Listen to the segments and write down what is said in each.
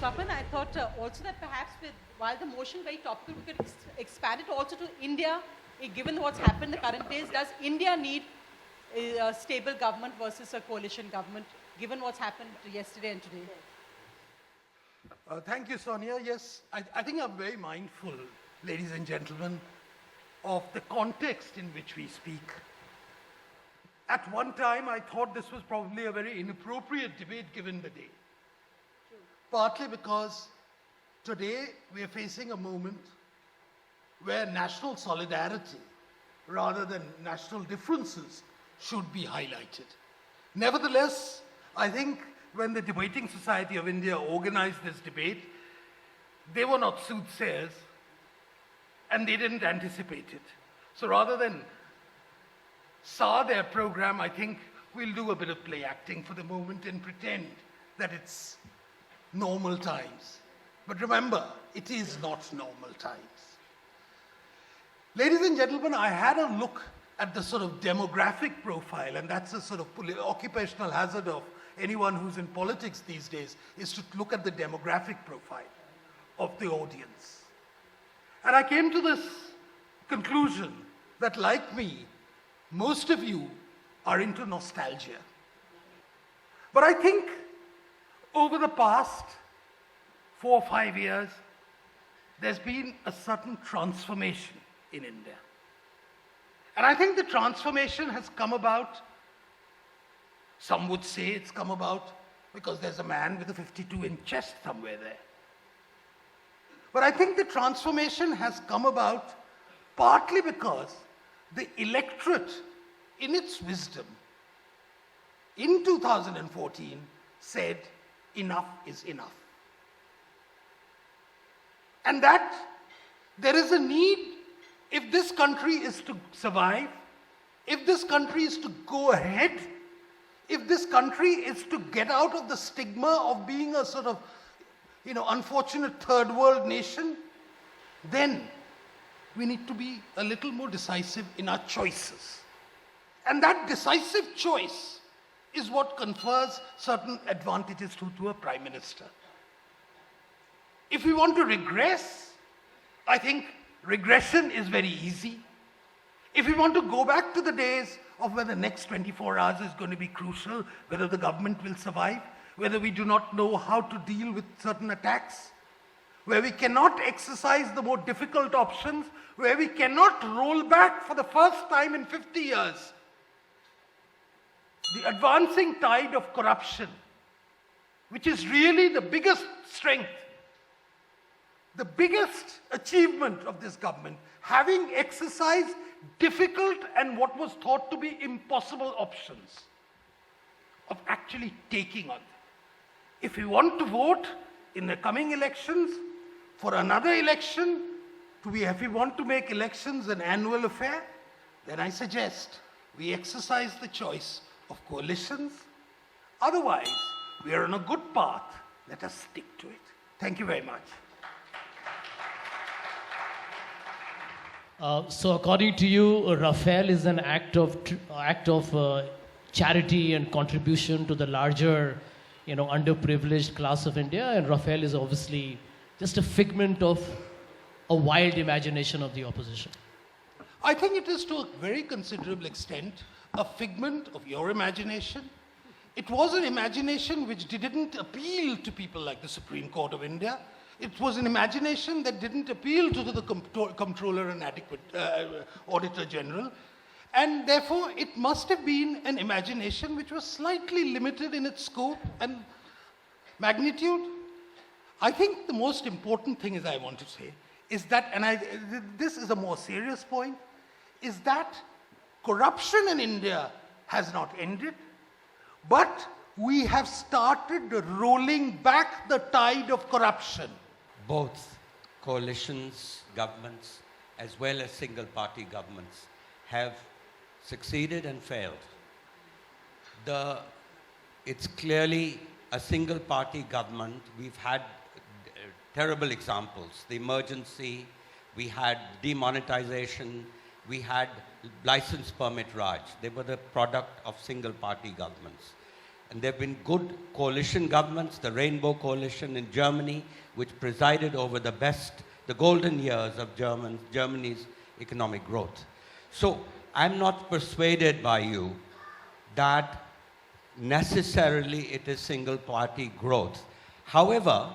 Swapan. I thought also that perhaps while the motion is very topical, we could expand it also to India. Given what's happened in the current days, does India need a stable government versus a coalition government, given what's happened yesterday and today? Thank you, Sonia. Yes, I think I'm very mindful, ladies and gentlemen, of the context in which we speak. At one time, I thought this was probably a very inappropriate debate given the day. True. Partly because today we are facing a moment where national solidarity, rather than national differences, should be highlighted. Nevertheless, I think when the Debating Society of India organized this debate, they were not soothsayers and they didn't anticipate it. So rather than sour their program, I think we'll do a bit of play acting for the moment and pretend that it's normal times. But remember, it is not normal times. Ladies and gentlemen, I had a look at the sort of demographic profile, and that's a sort of occupational hazard of anyone who's in politics these days, is to look at the demographic profile of the audience. And I came to this conclusion that, like me, most of you are into nostalgia. But I think over the past 4 or 5 years, there's been a certain transformation in India. And I think the transformation has come about, some would say it's come about because there's a man with a 52-inch chest somewhere there. But I think the transformation has come about partly because the electorate, in its wisdom, in 2014 said enough is enough. And that there is a need, if this country is to survive, if this country is to go ahead, if this country is to get out of the stigma of being a sort of, unfortunate third world nation, then we need to be a little more decisive in our choices. And that decisive choice is what confers certain advantages to a prime minister. If we want to regress, I think regression is very easy. If we want to go back to the days of where the next 24 hours is going to be crucial, whether the government will survive, whether we do not know how to deal with certain attacks, where we cannot exercise the more difficult options, where we cannot roll back for the first time in 50 years the advancing tide of corruption, which is really the biggest strength, the biggest achievement of this government, having exercised difficult and what was thought to be impossible options of actually taking on them. If we want to vote in the coming elections for another election, if we want to make elections an annual affair, then I suggest we exercise the choice of coalitions. Otherwise, we are on a good path. Let us stick to it. Thank you very much. So according to you, Rafale is an act of charity and contribution to the larger, underprivileged class of India, and Rafale is obviously just a figment of a wild imagination of the opposition. I think it is to a very considerable extent a figment of your imagination. It was an imagination which didn't appeal to people like the Supreme Court of India. It was an imagination that didn't appeal to the Comptroller and Auditor General. And therefore, it must have been an imagination which was slightly limited in its scope and magnitude. I think the most important thing I want to say is that, this is a more serious point, is that corruption in India has not ended, but we have started rolling back the tide of corruption. Both coalitions, governments, as well as single-party governments have succeeded and failed. It's clearly a single-party government. We've had terrible examples. The emergency, we had demonetization, we had license permit Raj. They were the product of single-party governments. And there have been good coalition governments, the Rainbow Coalition in Germany, which presided over the golden years of Germany's economic growth. So I'm not persuaded by you that necessarily it is single party growth. However,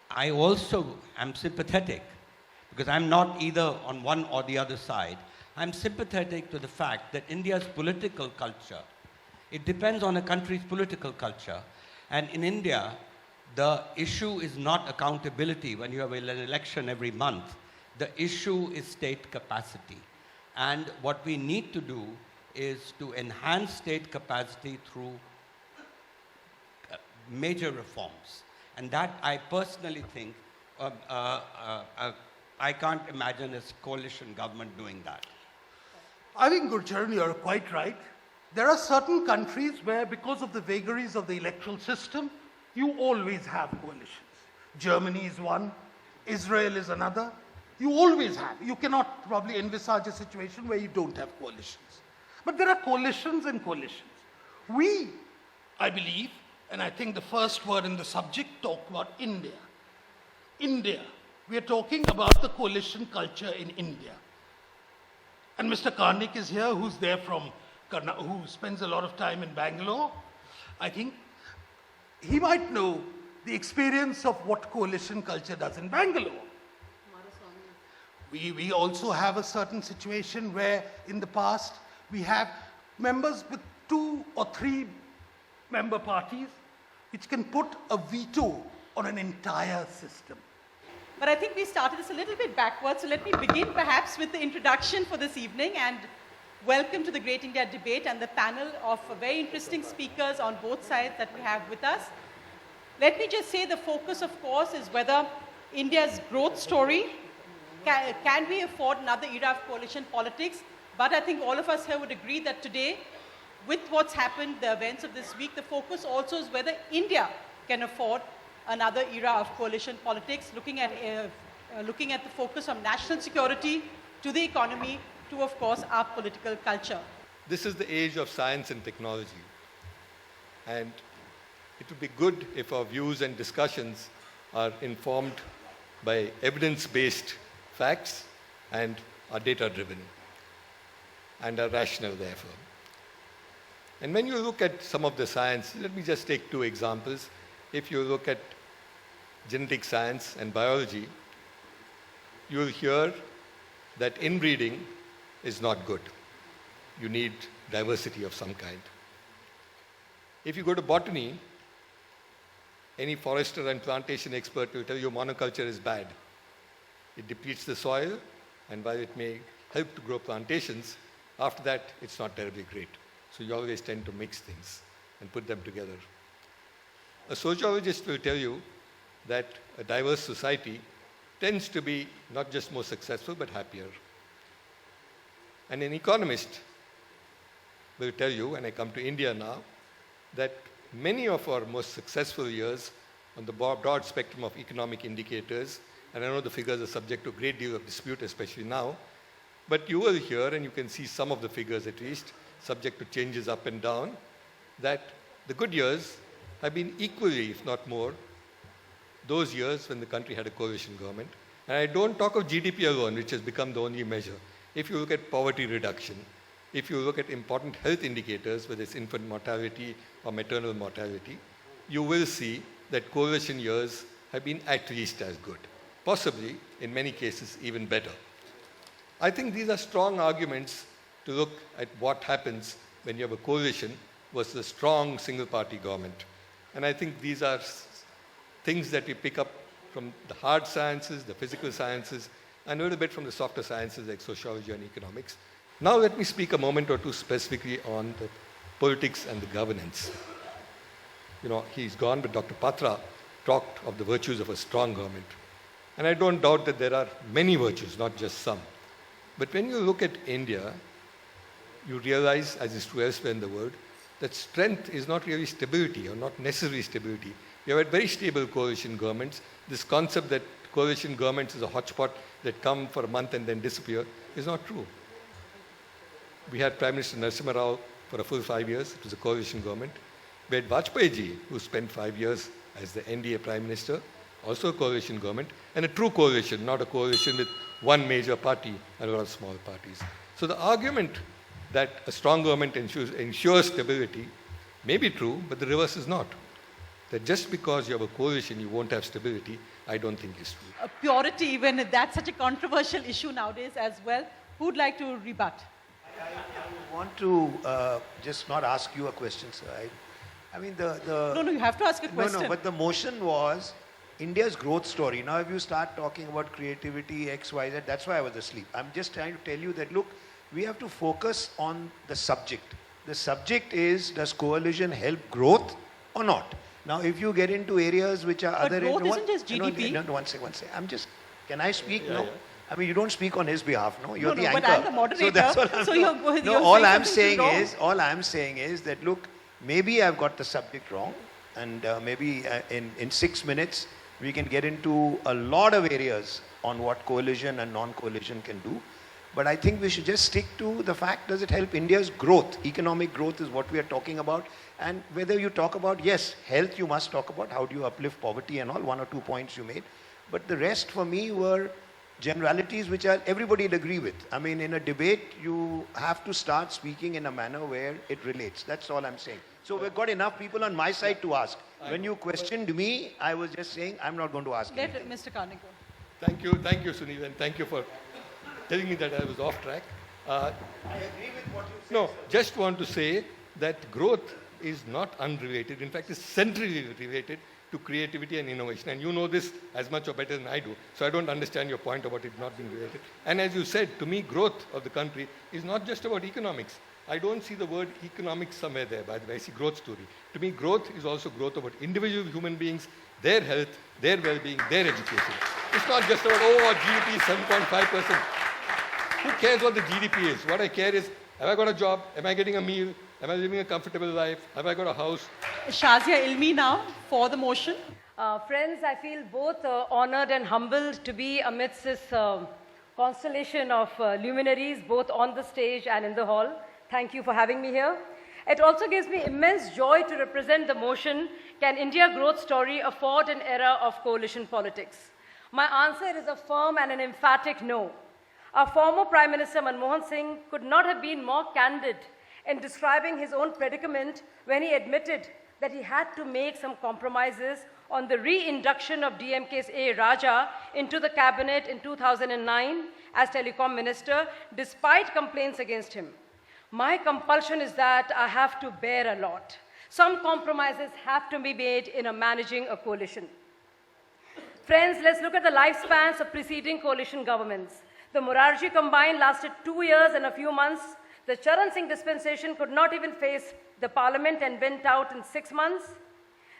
I also am sympathetic, because I'm not either on one or the other side. I'm sympathetic to the fact that India's political culture, it depends on a country's political culture. And in India, the issue is not accountability when you have an election every month. The issue is state capacity. And what we need to do is to enhance state capacity through major reforms. And that I personally think, I can't imagine a coalition government doing that. I think, Gurcharan, you're quite right. There are certain countries where, because of the vagaries of the electoral system, you always have coalitions. Germany is one, Israel is another. You always have. You cannot probably envisage a situation where you don't have coalitions. But there are coalitions and coalitions. We, I believe, and I think the first word in the subject talk about India. India. We are talking about the coalition culture in India. And Mr. Karnik is here, who's there from, who spends a lot of time in Bangalore. I think he might know the experience of what coalition culture does in Bangalore. We also have a certain situation where in the past we have members with 2 or 3 member parties which can put a veto on an entire system. But I think we started this a little bit backwards, so let me begin perhaps with the introduction for this evening, and welcome to the Great India Debate and the panel of very interesting speakers on both sides that we have with us. Let me just say the focus, of course, is whether India's growth story, can we afford another era of coalition politics? But I think all of us here would agree that today, with what's happened, the events of this week, the focus also is whether India can afford another era of coalition politics, looking at the focus from national security to the economy to, of course, our political culture. This is the age of science and technology. And it would be good if our views and discussions are informed by evidence-based facts and are data-driven and are rational, therefore. And when you look at some of the science, let me just take 2 examples. If you look at genetic science and biology, you will hear that inbreeding is not good. You need diversity of some kind. If you go to botany, any forester and plantation expert will tell you monoculture is bad. It depletes the soil, and while it may help to grow plantations, after that, it's not terribly great. So you always tend to mix things and put them together. A sociologist will tell you that a diverse society tends to be not just more successful, but happier. And an economist will tell you, and I come to India now, that many of our most successful years on the broad spectrum of economic indicators, and I know the figures are subject to a great deal of dispute, especially now, but you will hear, and you can see some of the figures at least, subject to changes up and down, that the good years have been equally, if not more, those years when the country had a coalition government. And I don't talk of GDP alone, which has become the only measure. If you look at poverty reduction, if you look at important health indicators, whether it's infant mortality or maternal mortality, you will see that coalition years have been at least as good, possibly, in many cases, even better. I think these are strong arguments to look at what happens when you have a coalition versus a strong single-party government. And I think these are things that we pick up from the hard sciences, the physical sciences, and a little bit from the softer sciences like sociology and economics. Now let me speak a moment or two specifically on the politics and the governance. You know, he's gone, but Dr. Patra talked of the virtues of a strong government. And I don't doubt that there are many virtues, not just some. But when you look at India, you realize, as is true elsewhere in the world, that strength is not really stability or not necessarily stability. We have had very stable coalition governments. This concept that coalition governments is a hotspot that come for a month and then disappear is not true. We had Prime Minister Narasimha Rao for a full 5 years. It was a coalition government. We had Vajpayee ji, who spent 5 years as the NDA Prime Minister, also a coalition government, and a true coalition, not a coalition with one major party and a lot of small parties. So the argument that a strong government ensures stability may be true, but the reverse is not. That just because you have a coalition, you won't have stability, I don't think is true. Purity, even that's such a controversial issue nowadays as well. Who'd like to rebut? I want to just not ask you a question, sir. I mean, No, you have to ask a question. No, but the motion was India's growth story. Now, if you start talking about creativity, X, Y, Z, that's why I was asleep. I'm just trying to tell you that, look, we have to focus on the subject. The subject is, does coalition help growth or not? Now, if you get into areas which are But growth isn't just GDP. No, one second. I'm just, can I speak? No. I mean, you don't speak on his behalf, no? You're the No, anchor. but I'm the moderator. So that's all I'm So saying. you're No, saying all I'm saying is that, look, maybe I've got the subject wrong, and maybe in 6 minutes, we can get into a lot of areas on what coalition and non-coalition can do. But I think we should just stick to the fact, does it help India's growth? Economic growth is what we are talking about. And whether you talk about, yes, health you must talk about, how do you uplift poverty and all, 1 or 2 points you made. But the rest for me were generalities which everybody'd agree with. I mean, in a debate, you have to start speaking in a manner where it relates. That's all I'm saying. So we've got enough people on my side to ask. When you questioned me, I was just saying, I'm not going to ask Let anything. Mr. Karnik go. Thank you, Sunil, and thank you for telling me that I was off track. I agree with what you said. No, just want to say that growth is not unrelated. In fact, it's centrally related to creativity and innovation. And you know this as much or better than I do. So I don't understand your point about it not being related. And as you said, to me, growth of the country is not just about economics. I don't see the word economics somewhere there, by the way. I see growth story. To me, growth is also growth about individual human beings, their health, their well-being, their education. It's not just about, our GDP is 7.5%. Who cares what the GDP is? What I care is, have I got a job? Am I getting a meal? Am I living a comfortable life? Have I got a house? Shazia Ilmi now for the motion. Friends, I feel both honored and humbled to be amidst this constellation of luminaries, both on the stage and in the hall. Thank you for having me here. It also gives me immense joy to represent the motion, Can India Growth Story Afford an Era of Coalition Politics? My answer is a firm and an emphatic no. Our former Prime Minister Manmohan Singh could not have been more candid in describing his own predicament when he admitted that he had to make some compromises on the reinduction of DMK's A. Raja into the cabinet in 2009 as telecom minister, despite complaints against him. My compulsion is that I have to bear a lot. Some compromises have to be made in managing a coalition. Friends, let's look at the lifespans of preceding coalition governments. The Morarji combine lasted 2 years and a few months. The Charan Singh dispensation could not even face the parliament and went out in 6 months.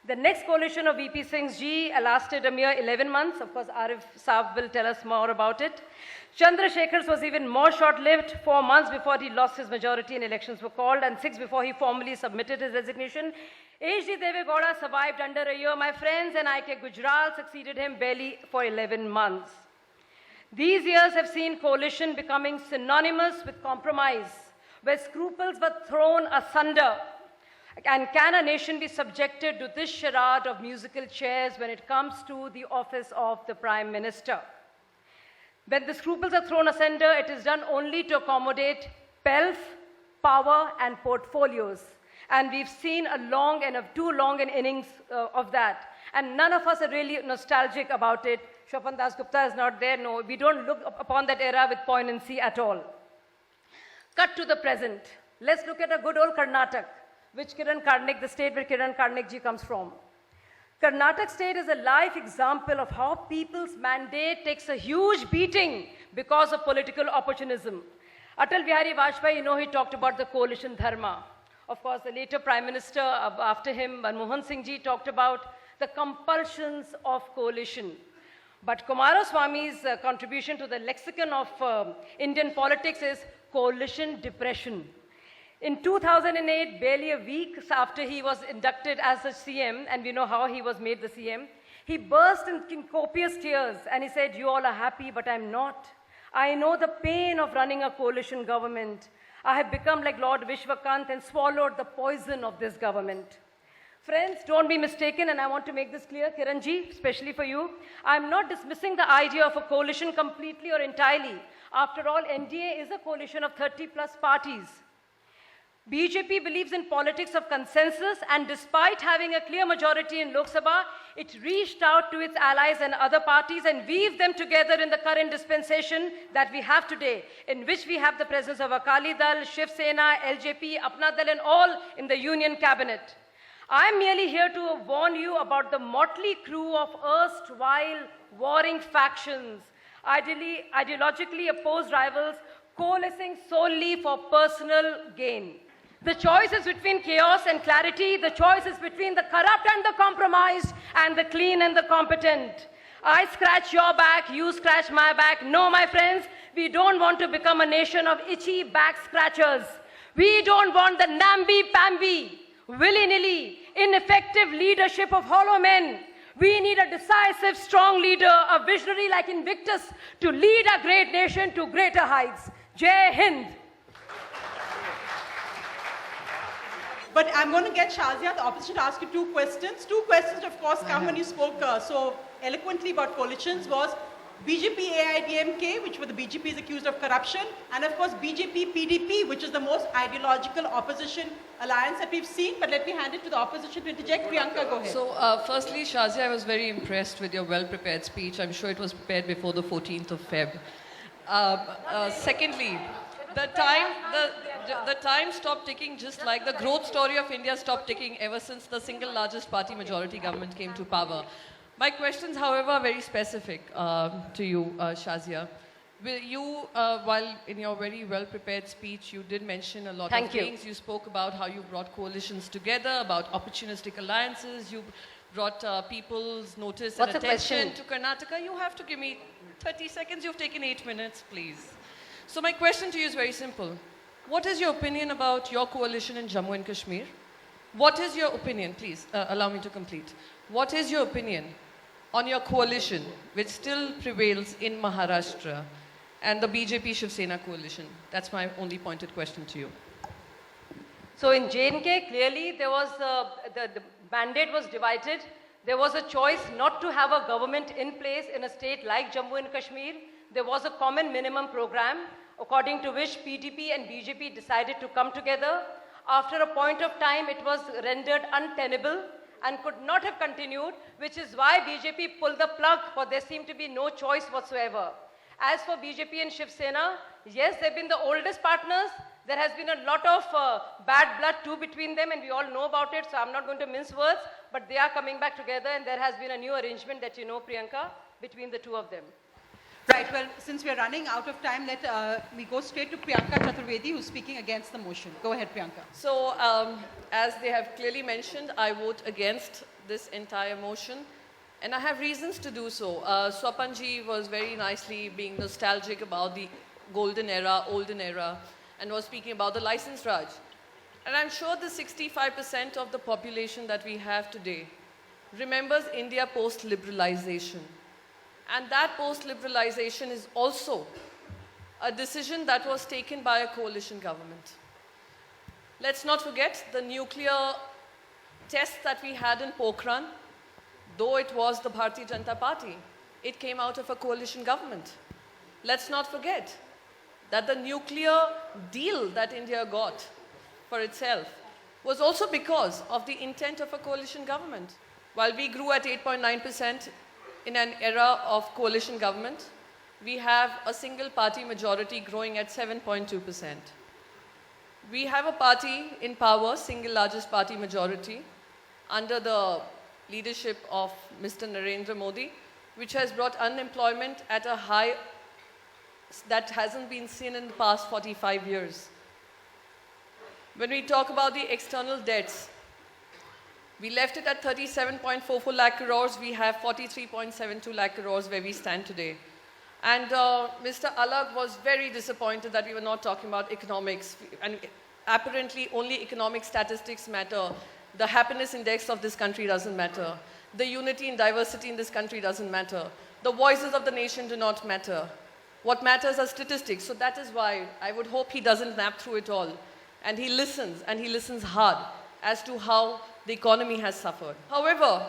The next coalition of VP Singh's Ji lasted a mere 11 months. Of course, Arif Saab will tell us more about it. Chandrasekhar's was even more short-lived, 4 months before he lost his majority and elections were called, and 6 before he formally submitted his resignation. H.D. Deve Gowda survived under a year, my friends, and I.K. Gujral succeeded him barely for 11 months. These years have seen coalition becoming synonymous with compromise, where scruples were thrown asunder. And can a nation be subjected to this charade of musical chairs when it comes to the office of the Prime Minister? When the scruples are thrown asunder, it is done only to accommodate pelf, power, and portfolios. And we've seen too long an innings of that. And none of us are really nostalgic about it. Shwapan Das Gupta is not there. No, we don't look upon that era with poignancy at all. Cut to the present. Let's look at a good old Karnataka, the state where Kiran Karnik ji comes from. Karnataka state is a life example of how people's mandate takes a huge beating because of political opportunism. Atal Bihari Vajpayee, he talked about the coalition dharma. Of course, the later Prime Minister after him, Manmohan Singh ji, talked about the compulsions of coalition. But Kumaraswamy's contribution to the lexicon of Indian politics is coalition depression. In 2008, barely a week after he was inducted as the CM, and we know how he was made the CM, he burst in copious tears and he said, "You all are happy, but I'm not. I know the pain of running a coalition government. I have become like Lord Vishwakant and swallowed the poison of this government." Friends, don't be mistaken, and I want to make this clear, Kiranji, especially for you. I'm not dismissing the idea of a coalition completely or entirely. After all, NDA is a coalition of 30 plus parties. BJP believes in politics of consensus, and despite having a clear majority in Lok Sabha, it reached out to its allies and other parties and weaved them together in the current dispensation that we have today, in which we have the presence of Akali Dal, Shiv Sena, LJP, Apna Dal, and all in the union cabinet. I'm merely here to warn you about the motley crew of erstwhile warring factions, ideologically opposed rivals, coalescing solely for personal gain. The choice is between chaos and clarity. The choice is between the corrupt and the compromised, and the clean and the competent. I scratch your back, you scratch my back. No, my friends, we don't want to become a nation of itchy back scratchers. We don't want the namby-pamby, willy-nilly, ineffective leadership of hollow men. We need a decisive, strong leader, a visionary like Invictus, to lead our great nation to greater heights. Jai Hind. But I'm going to get Shazia, the opposition, to ask you two questions. Two questions, of course, come when you spoke so eloquently about coalitions was BJP AIDMK, which were the BJP is accused of corruption, and of course BJP PDP, which is the most ideological opposition alliance that we've seen. But let me hand it to the opposition to interject. Priyanka, go ahead. So, firstly, Shazia, I was very impressed with your well-prepared speech. I'm sure it was prepared before the 14th of Feb. Secondly, the time stopped ticking, just like the growth story of India stopped ticking ever since the single largest party majority government came to power. My questions, however, are very specific to you, Shazia. You, while in your very well-prepared speech, you did mention a lot of things. You spoke about how you brought coalitions together, about opportunistic alliances. You brought people's notice and attention to Karnataka. You have to give me 30 seconds. You've taken 8 minutes, please. So my question to you is very simple. What is your opinion about your coalition in Jammu and Kashmir? What is your opinion, please allow me to complete. What is your opinion on your coalition, which still prevails in Maharashtra, and the BJP Shiv Sena coalition? That's my only pointed question to you. So in J&K, clearly there was the mandate was divided. There was a choice not to have a government in place in a state like Jammu and Kashmir. There was a common minimum program, according to which PDP and BJP decided to come together. After a point of time, it was rendered untenable and could not have continued, which is why BJP pulled the plug, for there seemed to be no choice whatsoever. As for BJP and Shiv Sena, yes, they've been the oldest partners. There has been a lot of bad blood too between them, and we all know about it, so I'm not going to mince words, but they are coming back together, and there has been a new arrangement that you know, Priyanka, between the two of them. Right, well, since we're running out of time, let we go straight to Priyanka Chaturvedi, who's speaking against the motion. Go ahead, Priyanka. So, as they have clearly mentioned, I vote against this entire motion, and I have reasons to do so. Swapanji was very nicely being nostalgic about the golden era, olden era, and was speaking about the license Raj. And I'm sure the 65% of the population that we have today remembers India post-liberalization. And that post-liberalization is also a decision that was taken by a coalition government. Let's not forget the nuclear test that we had in Pokhran. Though it was the Bharatiya Janata Party, it came out of a coalition government. Let's not forget that the nuclear deal that India got for itself was also because of the intent of a coalition government. While we grew at 8.9%, in an era of coalition government, we have a single party majority growing at 7.2%. We have a party in power, single largest party majority, under the leadership of Mr. Narendra Modi, which has brought unemployment at a high that hasn't been seen in the past 45 years. When we talk about the external debts, we left it at 37.44 lakh crores. We have 43.72 lakh crores where we stand today. And Mr. Alag was very disappointed that we were not talking about economics. And apparently only economic statistics matter. The happiness index of this country doesn't matter. The unity and diversity in this country doesn't matter. The voices of the nation do not matter. What matters are statistics. So that is why I would hope he doesn't nap through it all. And he listens hard. as to how the economy has suffered. However,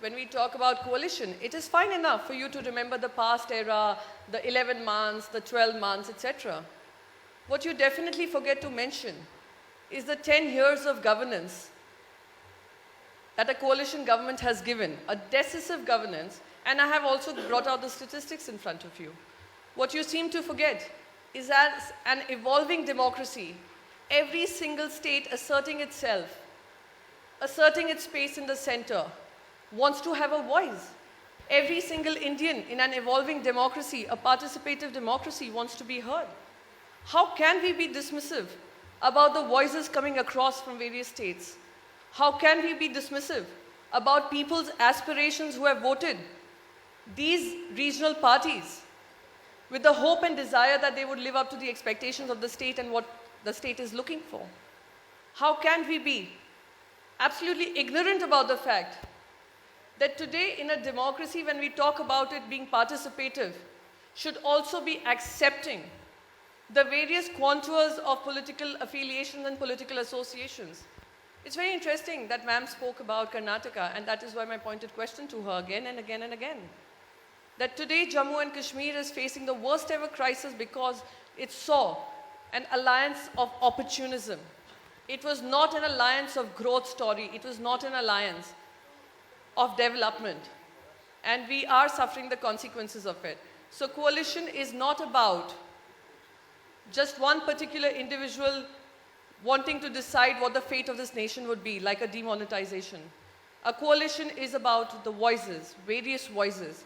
when we talk about coalition, it is fine enough for you to remember the past era, the 11 months, the 12 months, etc. What you definitely forget to mention is the 10 years of governance that a coalition government has given, a decisive governance, and I have also brought out the statistics in front of you. What you seem to forget is as an evolving democracy, every single state asserting itself, asserting its space in the center, wants to have a voice. Every single Indian in an evolving democracy, a participative democracy, wants to be heard. How can we be dismissive about the voices coming across from various states? How can we be dismissive about people's aspirations who have voted these regional parties with the hope and desire that they would live up to the expectations of the state and what the state is looking for? How can we be absolutely ignorant about the fact that today in a democracy, when we talk about it being participative, should also be accepting the various contours of political affiliations and political associations? It's very interesting that ma'am spoke about Karnataka, and that is why my pointed question to her again and again and again. That today Jammu and Kashmir is facing the worst ever crisis because it saw an alliance of opportunism. It was not an alliance of growth story. It was not an alliance of development. And we are suffering the consequences of it. So coalition is not about just one particular individual wanting to decide what the fate of this nation would be, like a demonetization. A coalition is about the voices, various voices,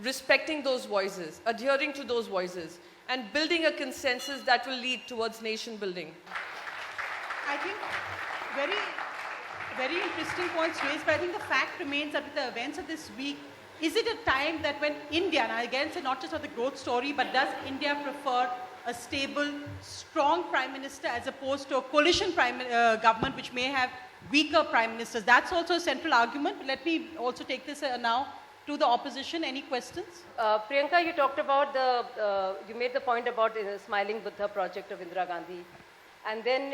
respecting those voices, adhering to those voices, and building a consensus that will lead towards nation building. I think very, very interesting points raised, but I think the fact remains that with the events of this week, is it a time that when India, and I again say not just of the growth story, but does India prefer a stable, strong prime minister as opposed to a coalition government which may have weaker prime ministers? That's also a central argument. But let me also take this now to the opposition. Any questions? Priyanka, you talked about you made the point about the Smiling Buddha project of Indira Gandhi. And then,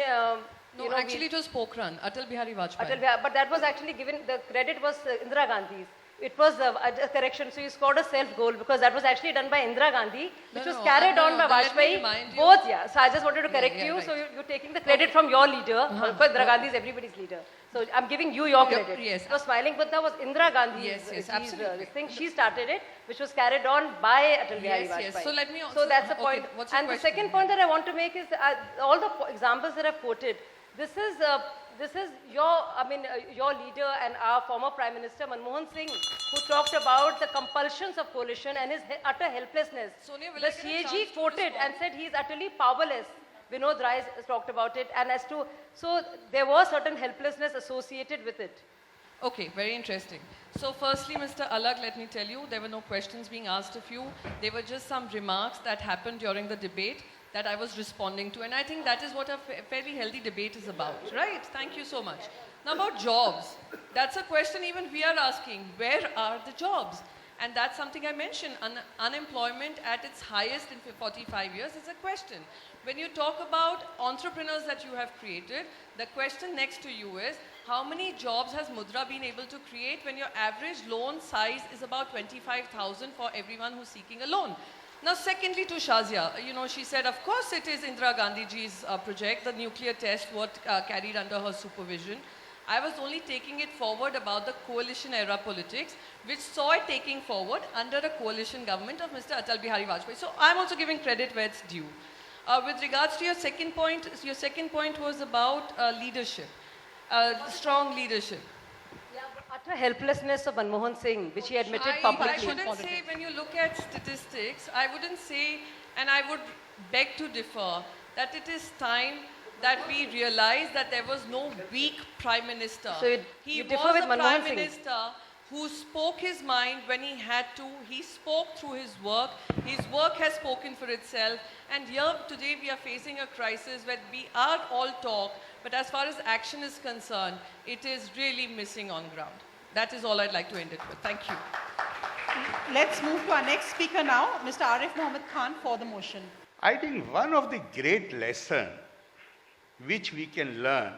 No, actually it was Pokhran, Atal Bihari Vajpayee. But that was actually given, the credit was Indira Gandhi's. It was a correction, so you scored a self-goal because that was actually done by Indira Gandhi, which was carried on by Vajpayee. Both, yeah. So I just wanted to correct you. Right. So you're taking the credit from your leader. Because Indira Gandhi is everybody's leader. So I'm giving you your credit. Yes. So Smiling Buddha was Indira Gandhi's absolutely. thing. She started it, which was carried on by Atal Bihari Vajpayee. Yes. So let me also. So that's the point. What's your and question? the second point that I want to make is all the examples that I've quoted. This is your leader and our former Prime Minister Manmohan Singh, who talked about the compulsions of coalition and his utter helplessness. Sonia, the CAG quoted and said he is utterly powerless. Vinod Rai talked about it, and so there was certain helplessness associated with it. Okay, very interesting. So firstly, Mr. Alag, let me tell you, there were no questions being asked of you. There were just some remarks that happened during the debate that I was responding to. And I think that is what a fairly healthy debate is about, right? Thank you so much. Now about jobs, that's a question even we are asking. Where are the jobs? And that's something I mentioned. Unemployment at its highest in 45 years is a question. When you talk about entrepreneurs that you have created, the question next to you is, how many jobs has Mudra been able to create when your average loan size is about 25,000 for everyone who's seeking a loan? Now, secondly, to Shazia, she said, of course, it is Indira Gandhiji's project, the nuclear test, what carried under her supervision. I was only taking it forward about the coalition era politics, which saw it taking forward under a coalition government of Mr. Atal Bihari Vajpayee. So I'm also giving credit where it's due. With regards to your second point was about leadership, strong leadership. Utter helplessness of Manmohan Singh, which he admitted publicly. I shouldn't say, when you look at statistics, I wouldn't say, and I would beg to differ, that it is time that we realize that there was no weak prime minister. So he was a prime minister who spoke his mind when he had to. He spoke through his work. His work has spoken for itself. And here today we are facing a crisis where we are all talk, but as far as action is concerned, it is really missing on ground. That is all I'd like to end it with. Thank you. Let's move to our next speaker now, Mr. Arif Mohammed Khan, for the motion. I think one of the great lessons which we can learn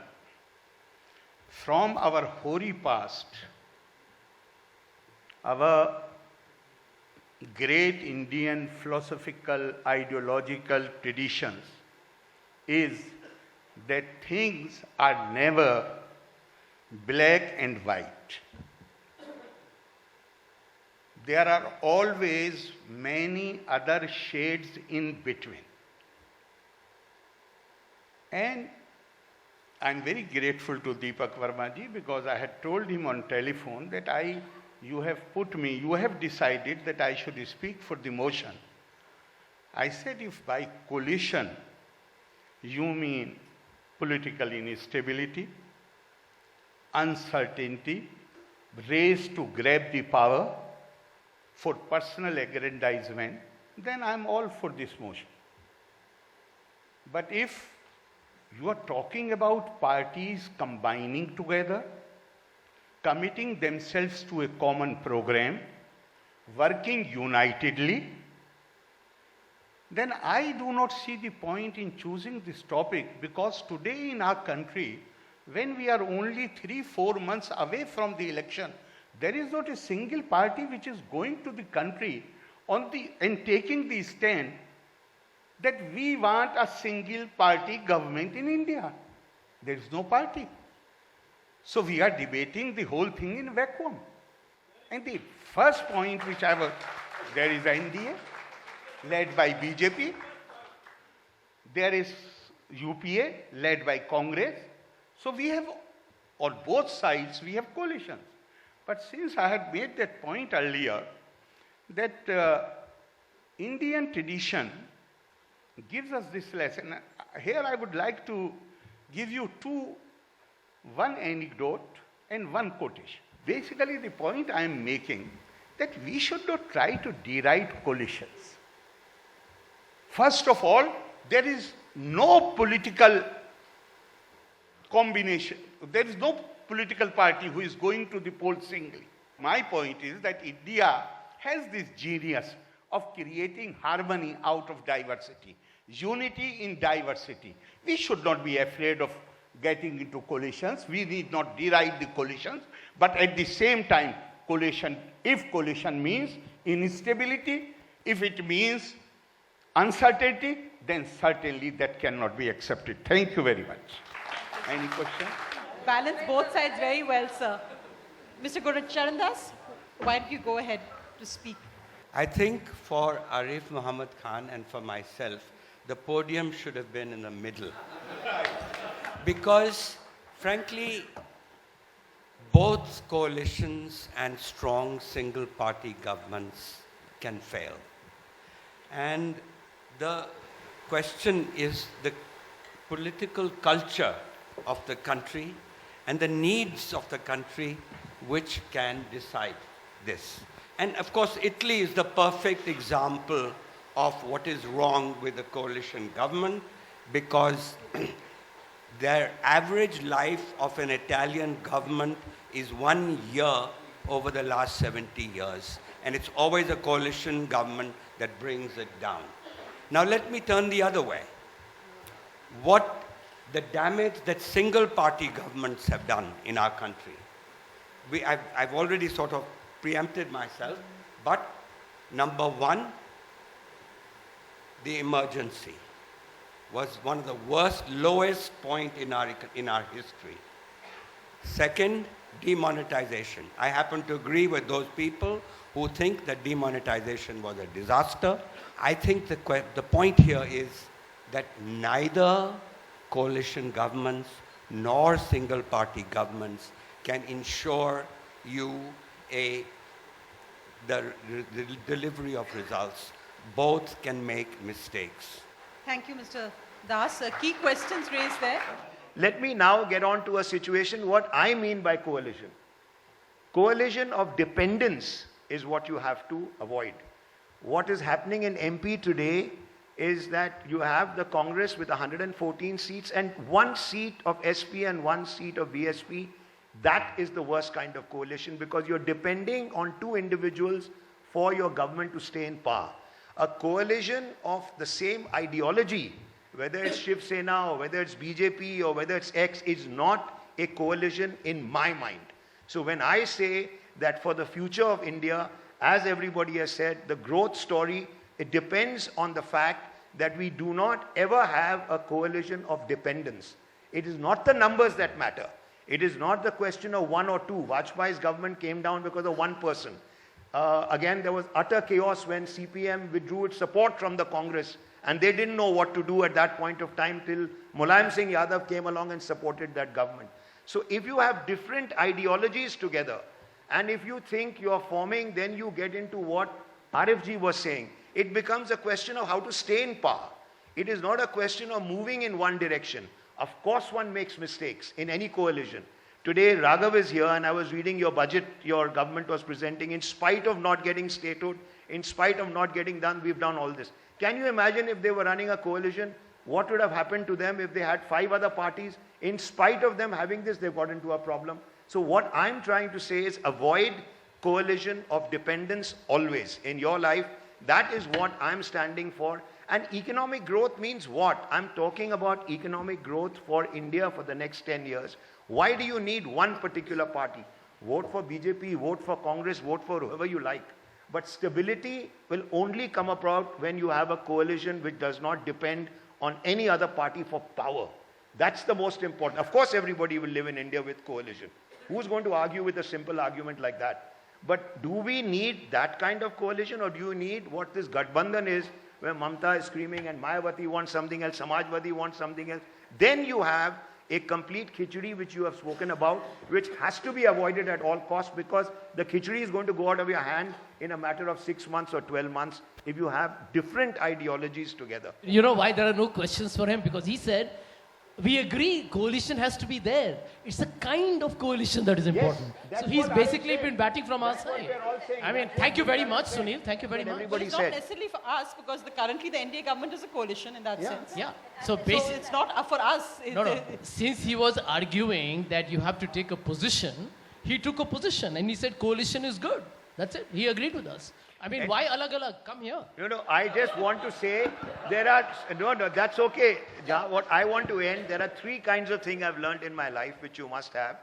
from our hoary past, our great Indian philosophical, ideological traditions is that things are never black and white. There are always many other shades in between. And I'm very grateful to Deepak Verma ji because I had told him on telephone that you have decided that I should speak for the motion. I said, if by coalition you mean political instability, uncertainty, race to grab the power for personal aggrandizement, then I'm all for this motion. But if you are talking about parties combining together, committing themselves to a common program, working unitedly, then I do not see the point in choosing this topic, because today in our country, when we are only 3-4 months away from the election, there is not a single party which is going to the country and taking the stand that we want a single party government in India. There is no party. So we are debating the whole thing in vacuum. And the first point which there is NDA led by BJP, there is UPA led by Congress. So we have, on both sides, we have coalitions. But since I had made that point earlier, that Indian tradition gives us this lesson. Here I would like to give you one anecdote and one quotation. Basically, the point I am making that we should not try to deride coalitions. First of all, there is no political combination. There is no political party who is going to the polls singly. My point is that India has this genius of creating harmony out of diversity, unity in diversity. We should not be afraid of getting into coalitions. We need not deride the coalitions, but at the same time, if coalition means instability, if it means uncertainty, then certainly that cannot be accepted. Thank you very much. Any question? Balance both sides very well, sir. Mr. Charandas, why don't you go ahead to speak? I think for Arif Muhammad Khan and for myself, the podium should have been in the middle. Because, frankly, both coalitions and strong single-party governments can fail. And the question is the political culture of the country and the needs of the country which can decide this. And of course, Italy is the perfect example of what is wrong with the coalition government, because their average life of an Italian government is 1 year over the last 70 years. And it's always a coalition government that brings it down. Now let me turn the other way. What the damage that single-party governments have done in our country. I've already sort of preempted myself, but number one, the emergency was one of the worst, lowest point in our history. Second, demonetization. I happen to agree with those people who think that demonetization was a disaster. I think the point here is that neither coalition governments nor single-party governments can ensure you the delivery of results. Both can make mistakes. Thank you, Mr. Das. Key questions raised there. Let me now get on to a situation, what I mean by coalition. Coalition of dependence is what you have to avoid. What is happening in MP today is that you have the Congress with 114 seats and 1 seat of SP and 1 seat of BSP. That is the worst kind of coalition, because you're depending on 2 individuals for your government to stay in power. A coalition of the same ideology, whether it's Shiv Sena or whether it's BJP or whether it's X, is not a coalition in my mind. So when I say that for the future of India, as everybody has said, the growth story, it depends on the fact that we do not ever have a coalition of dependence. It is not the numbers that matter. It is not the question of one or two. Vajpayee's government came down because of one person. Again, there was utter chaos when CPM withdrew its support from the Congress, and they didn't know what to do at that point of time till Mulayam Singh Yadav came along and supported that government. So if you have different ideologies together, and if you think you are forming, then you get into what RFG was saying. It becomes a question of how to stay in power. It is not a question of moving in one direction. Of course one makes mistakes in any coalition. Today Raghav is here and I was reading your budget your government was presenting. In spite of not getting statehood, in spite of not getting done, we've done all this. Can you imagine if they were running a coalition, what would have happened to them if they had 5 other parties? In spite of them having this, they've got into a problem. So what I'm trying to say is avoid coalition of dependence always in your life. That is what I'm standing for. And economic growth means what? I'm talking about economic growth for India for the next 10 years. Why do you need one particular party? Vote for BJP, vote for Congress, vote for whoever you like. But stability will only come about when you have a coalition which does not depend on any other party for power. That's the most important. Of course, everybody will live in India with coalition. Who's going to argue with a simple argument like that? But do we need that kind of coalition, or do you need what this Gathbandhan is, where Mamta is screaming and Mayawati wants something else, Samajwadi wants something else? Then you have a complete khichdi which you have spoken about, which has to be avoided at all costs, because the khichdi is going to go out of your hand in a matter of 6 months or 12 months if you have different ideologies together. You know why there are no questions for him? Because he said, we agree coalition has to be there. It's a kind of coalition that is important. that's So he's what I basically said. been batting from our That's what side. we're all saying. I mean, That's thank you what very I'm much, saying. Sunil. Thank you very much. Everybody It's not said. necessarily for us, because currently the NDA government is a coalition in that sense. Yeah. So So basically, it's not for us. no. Since he was arguing that you have to take a position, he took a position and he said coalition is good. That's it. He agreed with us. I mean, why alag-alag? Come here. I just want to say there are, that's okay. What I want to end, there are 3 kinds of things I've learned in my life which you must have.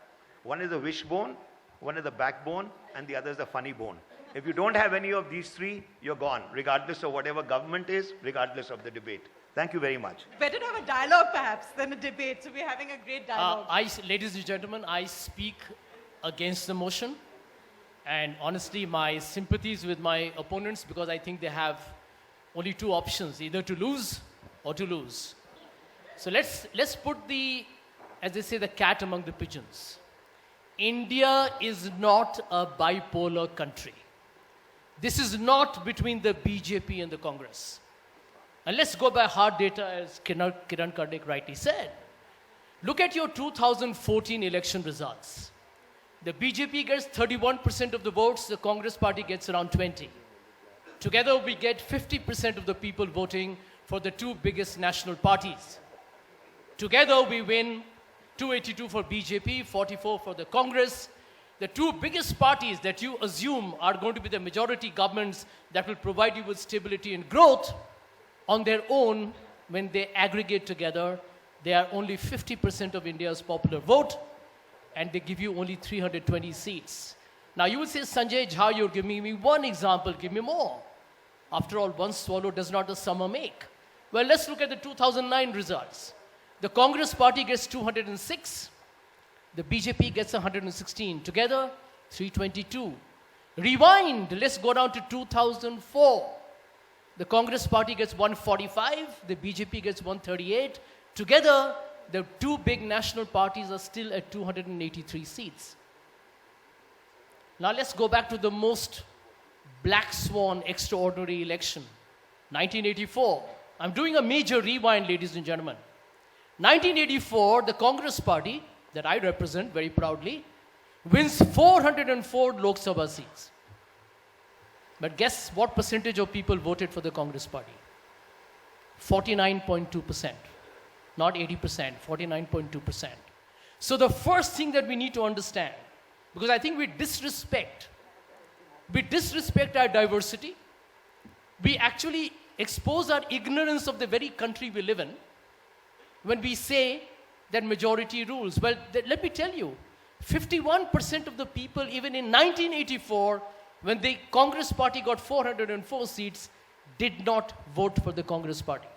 One is the wishbone, one is the backbone, and the other is the funny bone. If you don't have any of these 3, you're gone, regardless of whatever government is, regardless of the debate. Thank you very much. Better to have a dialogue perhaps than a debate. So we're having a great dialogue. Ladies and gentlemen, I speak against the motion. And honestly, my sympathies with my opponents, because I think they have only 2 options, either to lose or to lose. So let's put as they say, the cat among the pigeons. India is not a bipolar country. This is not between the BJP and the Congress. And let's go by hard data, as Kiran Karnik rightly said. Look at your 2014 election results. The BJP gets 31% of the votes, the Congress party gets around 20. Together we get 50% of the people voting for the 2 biggest national parties. Together we win 282 for BJP, 44 for the Congress. The 2 biggest parties that you assume are going to be the majority governments that will provide you with stability and growth, on their own, when they aggregate together, they are only 50% of India's popular vote, and they give you only 320 seats. Now you would say, Sanjay Jha, you're giving me one example, give me more. After all, one swallow does not a summer make. Well, let's look at the 2009 results. The Congress party gets 206, the BJP gets 116. Together, 322. Rewind, let's go down to 2004. The Congress party gets 145, the BJP gets 138. Together, the 2 big national parties are still at 283 seats. Now let's go back to the most black swan extraordinary election, 1984. I'm doing a major rewind, ladies and gentlemen. 1984, the Congress party, that I represent very proudly, wins 404 Lok Sabha seats. But guess what percentage of people voted for the Congress party? 49.2%. Not 80%, 49.2%. So the first thing that we need to understand, because I think we disrespect our diversity, we actually expose our ignorance of the very country we live in when we say that majority rules. Well, let me tell you, 51% of the people, even in 1984, when the Congress party got 404 seats, did not vote for the Congress party.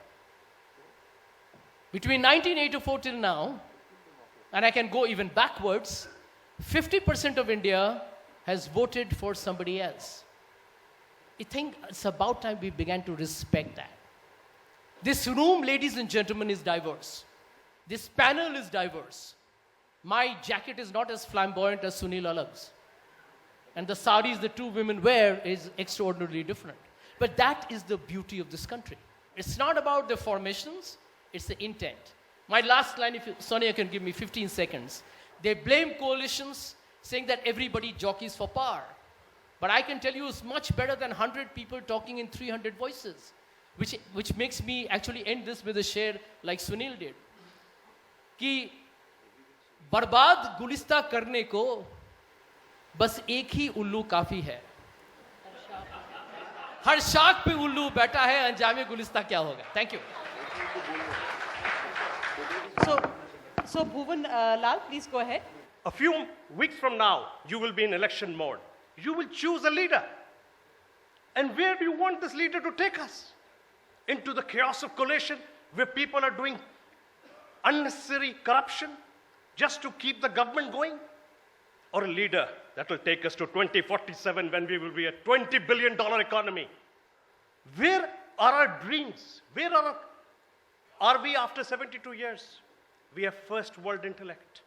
Between 1984 till now, and I can go even backwards, 50% of India has voted for somebody else. I think it's about time we began to respect that. This room, ladies and gentlemen, is diverse. This panel is diverse. My jacket is not as flamboyant as Sunil Alag's. And the saris the two women wear is extraordinarily different. But that is the beauty of this country. It's not about the formations, it's the intent. My last line, if Sonia can give me 15 seconds. They blame coalitions, saying that everybody jockeys for power. But I can tell you it's much better than 100 people talking in 300 voices, which makes me actually end this with a share like Sunil did. कि बर्बाद गुलिस्ता करने को बस एक ही उल्लू काफी है. हर शाख पे उल्लू बैठा है, अंजामे गुलिस्ता क्या होगा? Thank you. So Bhuvan Lal, please go ahead. A few weeks from now, you will be in election mode. You will choose a leader. And where do you want this leader to take us? Into the chaos of coalition, where people are doing unnecessary corruption just to keep the government going? Or a leader that will take us to 2047 when we will be a $20 billion economy? Where are our dreams? Where are we after 72 years? We have first world intellect.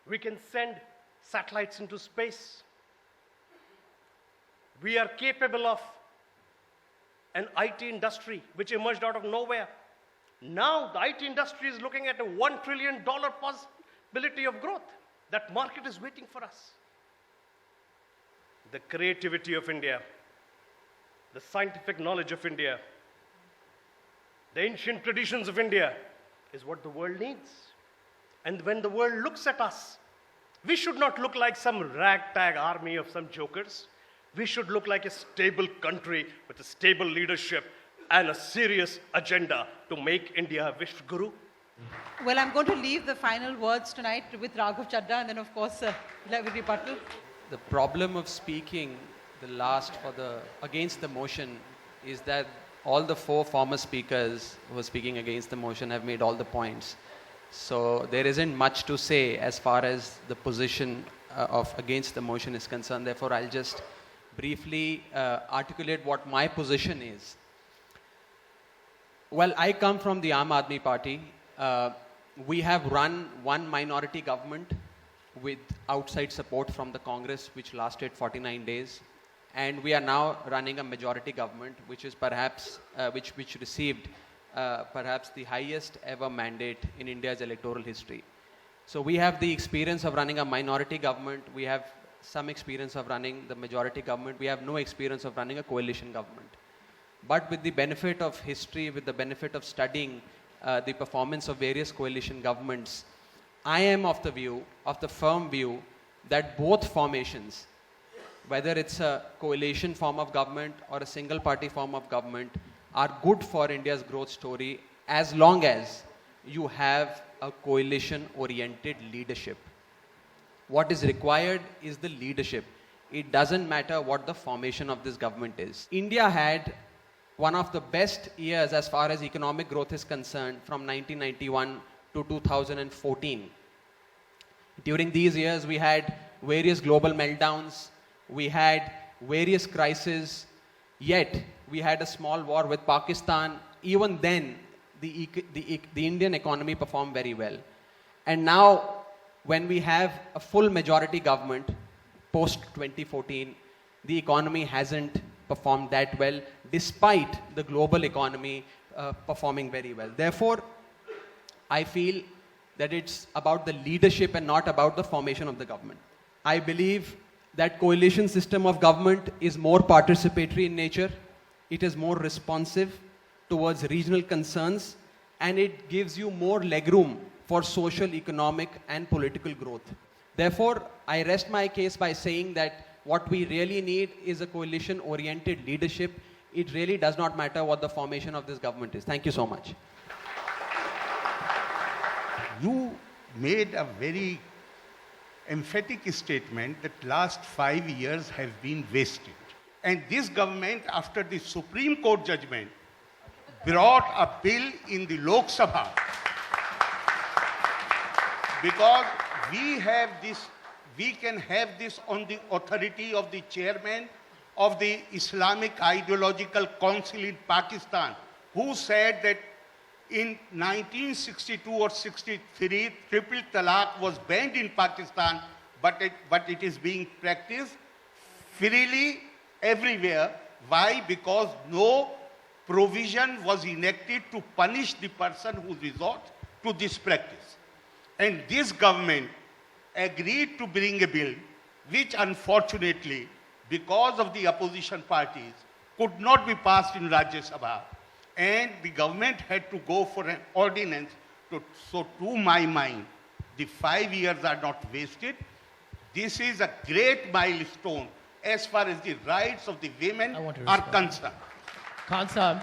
We can send satellites into space. We are capable of an IT industry which emerged out of nowhere. Now the IT industry is looking at a $1 trillion possibility of growth. That market is waiting for us. The creativity of India, the scientific knowledge of India, the ancient traditions of India is what the world needs. And when the world looks at us, we should not look like some ragtag army of some jokers. We should look like a stable country with a stable leadership and a serious agenda to make India a Vishwaguru. Well, I'm going to leave the final words tonight with Raghav Chadda and then, of course, Laviri Patel. The problem of speaking against the motion is that all the four former speakers who were speaking against the motion have made all the points. So there isn't much to say as far as the position of against the motion is concerned. Therefore, I'll just briefly articulate what my position is. Well, I come from the Aam Aadmi Party. We have run one minority government with outside support from the Congress, which lasted 49 days. And we are now running a majority government, which is perhaps, which received perhaps the highest ever mandate in India's electoral history. So we have the experience of running a minority government. We have some experience of running the majority government. We have no experience of running a coalition government. But with the benefit of history, with the benefit of studying the performance of various coalition governments, I am of the firm view that both formations, whether it's a coalition form of government or a single party form of government, are good for India's growth story as long as you have a coalition-oriented leadership. What is required is the leadership. It doesn't matter what the formation of this government is. India had one of the best years as far as economic growth is concerned from 1991 to 2014. During these years, we had various global meltdowns, we had various crises, yet we had a small war with Pakistan. Even then, the Indian economy performed very well. And now, when we have a full majority government, post-2014, the economy hasn't performed that well, despite the global economy performing very well. Therefore, I feel that it's about the leadership and not about the formation of the government. I believe that coalition system of government is more participatory in nature, it is more responsive towards regional concerns, and it gives you more legroom for social, economic, and political growth. Therefore, I rest my case by saying that what we really need is a coalition-oriented leadership. It really does not matter what the formation of this government is. Thank you so much. You made a very emphatic statement that last 5 years have been wasted. And this government, after the Supreme Court judgment, brought a bill in the Lok Sabha because we can have this on the authority of the chairman of the Islamic Ideological Council in Pakistan, who said that in 1962 or 63, triple talaq was banned in Pakistan, but it is being practiced freely everywhere. Why? Because no provision was enacted to punish the person who resorts to this practice. And this government agreed to bring a bill which unfortunately, because of the opposition parties, could not be passed in Rajya Sabha. And the government had to go for an ordinance. So to my mind, the 5 years are not wasted. This is a great milestone as far as the rights of the women are concerned. Khan Sahib,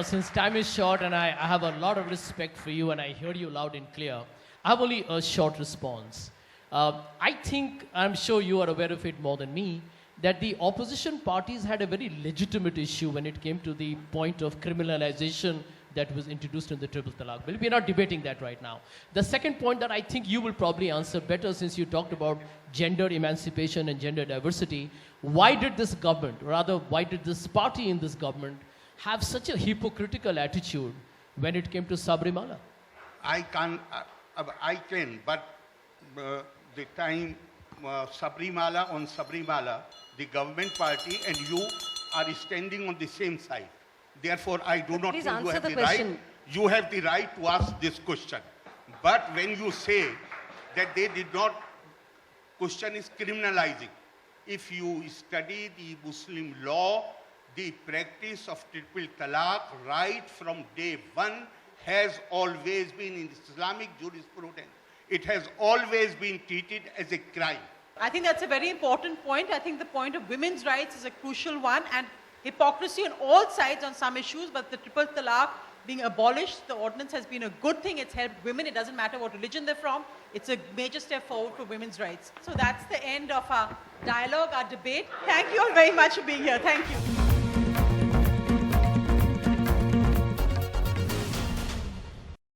since time is short and I have a lot of respect for you and I hear you loud and clear, I have only a short response. I think, I'm sure you are aware of it more than me, that the opposition parties had a very legitimate issue when it came to the point of criminalization that was introduced in the triple talaq bill. We're not debating that right now. The second point that I think you will probably answer better, since you talked about gender emancipation and gender diversity, why did this government, rather why did this party in this government have such a hypocritical attitude when it came to Sabrimala? I can, but the time Sabrimala, the government party and you are standing on the same side. Therefore, I do not think you have the right. You have the right to ask this question. But when you say that they did not, question is criminalizing. If you study the Muslim law, the practice of triple talaq right from day one has always been in Islamic jurisprudence. It has always been treated as a crime. I think that's a very important point. I think the point of women's rights is a crucial one, and hypocrisy on all sides on some issues, but the triple talaq being abolished, the ordinance has been a good thing. It's helped women. It doesn't matter what religion they're from. It's a major step forward for women's rights. So that's the end of our dialogue, our debate. Thank you all very much for being here. Thank you.